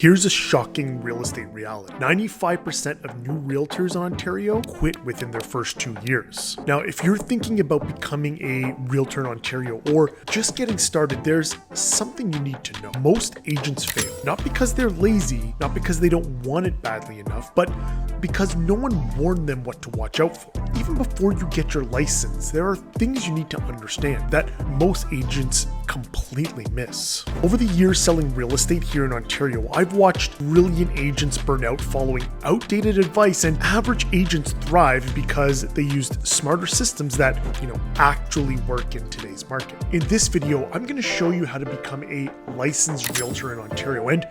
Here's a shocking real estate reality. 95% of new realtors in Ontario quit within their first 2 years. Now, if you're thinking about becoming a realtor in Ontario or just getting started, there's something you need to know. Most agents fail, not because they're lazy, not because they don't want it badly enough, but because no one warned them what to watch out for. Even before you get your license, there are things you need to understand that most agents completely miss. Over the years selling real estate here in Ontario, I've watched brilliant agents burn out following outdated advice, and average agents thrive because they used smarter systems that, actually work in today's market. In this video, I'm going to show you how to become a licensed realtor in Ontario, and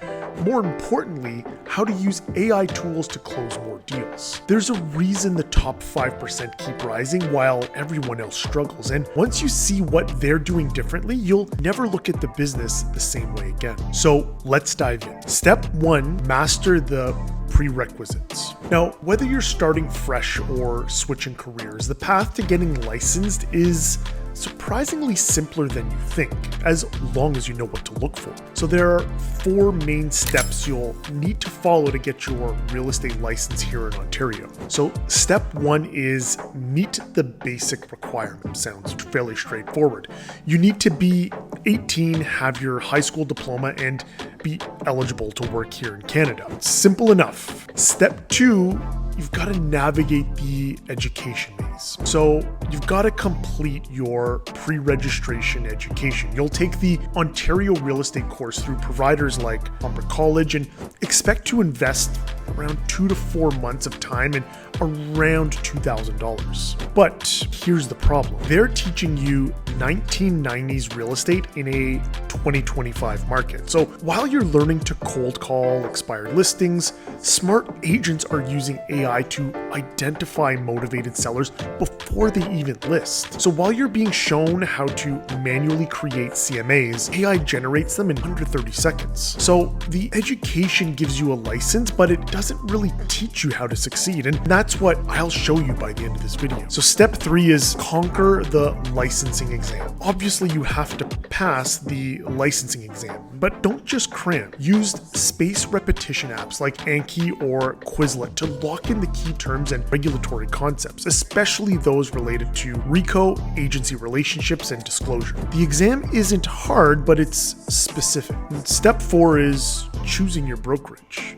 more importantly, how to use AI tools to close more deals. There's a reason the top 5% keep rising while everyone else struggles, and once you see what they're doing differently, you'll never look at the business the same way again. So let's dive in. Step 1, master the prerequisites. Now, whether you're starting fresh or switching careers, the path to getting licensed is surprisingly simpler than you think, as long as you know what to look for. So there are 4 main steps you'll need to follow to get your real estate license here in Ontario. So step 1 is meet the basic requirements. Sounds fairly straightforward. You need to be 18, have your high school diploma, and be eligible to work here in Canada. It's simple enough. Step 2, you've got to navigate the education maze. So you've got to complete your pre-registration education. You'll take the Ontario real estate course through providers like College and expect to invest around 2 to 4 months of time and around $2,000. But here's the problem. They're teaching you 1990s real estate in a 2025 market. So while you're learning to cold call expired listings, smart agents are using AI to identify motivated sellers before they even list. So while you're being shown how to manually create CMAs, AI generates them in under 30 seconds. So the education gives you a license, but it doesn't really teach you how to succeed. And that's what I'll show you by the end of this video. So step 3 is conquer the licensing exam. Obviously, you have to pass the licensing exam, but don't just cram. Use space repetition apps like Anki or Quizlet to lock in the key terms and regulatory concepts, especially those related to RECO, agency relationships, and disclosure. The exam isn't hard, but it's specific. And step 4 is choosing your brokerage.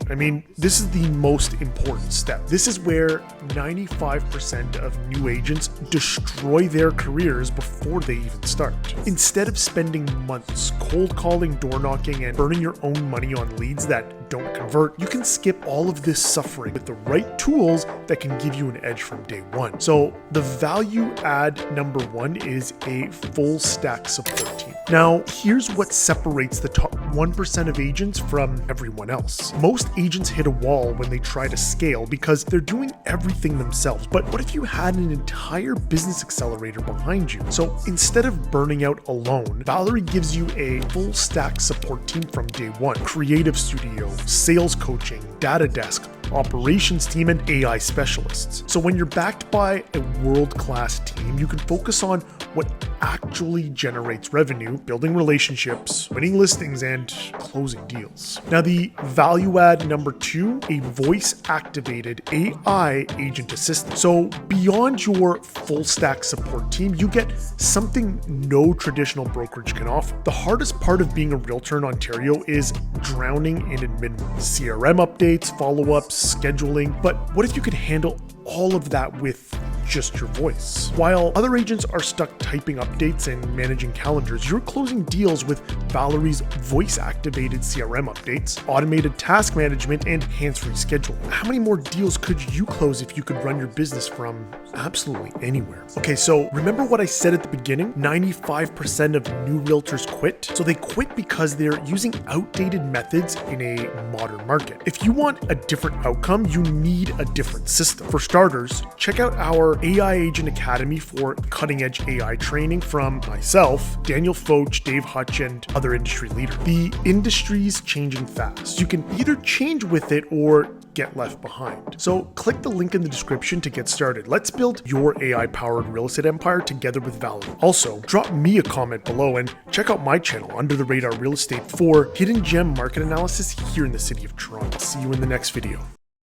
This is the most important step. This is where 95% of new agents destroy their careers before they even start. Instead of spending months cold calling, door knocking, and burning your own money on leads that don't convert, you can skip all of this suffering with the right tools that can give you an edge from day one. So the value add number 1 is a full stack support team. Now, here's what separates the top 1% of agents from everyone else. Most agents hit a wall when they try to scale because they're doing everything themselves. But what if you had an entire business accelerator behind you? So instead of burning out alone, Valerie gives you a full stack support team from day one. Creative studio, sales coaching, data desk, operations team, and AI specialists. So when you're backed by a world-class team, you can focus on what actually generates revenue, building relationships, winning listings, and closing deals. Now, the value add number 2, a voice-activated AI agent assistant. So beyond your full stack support team, you get something no traditional brokerage can offer. The hardest part of being a realtor in Ontario is drowning in admin work, CRM updates, follow-ups, scheduling. But what if you could handle all of that with just your voice? While other agents are stuck typing updates and managing calendars, you're closing deals with Valerie's voice-activated CRM updates, automated task management, and hands-free scheduling. How many more deals could you close if you could run your business from absolutely anywhere? Okay, so remember what I said at the beginning? 95% of new realtors quit. So they quit because they're using outdated methods in a modern market. If you want a different outcome, you need a different system. For starters, check out our AI Agent Academy for cutting-edge AI training from myself, Daniel Foch, Dave Hutch, and other industry leaders. The industry's changing fast. You can either change with it or get left behind. So click the link in the description to get started. Let's build your AI-powered real estate empire together with value. Also, drop me a comment below and check out my channel, Under the Radar Real Estate, for hidden gem market analysis here in the city of Toronto. See you in the next video.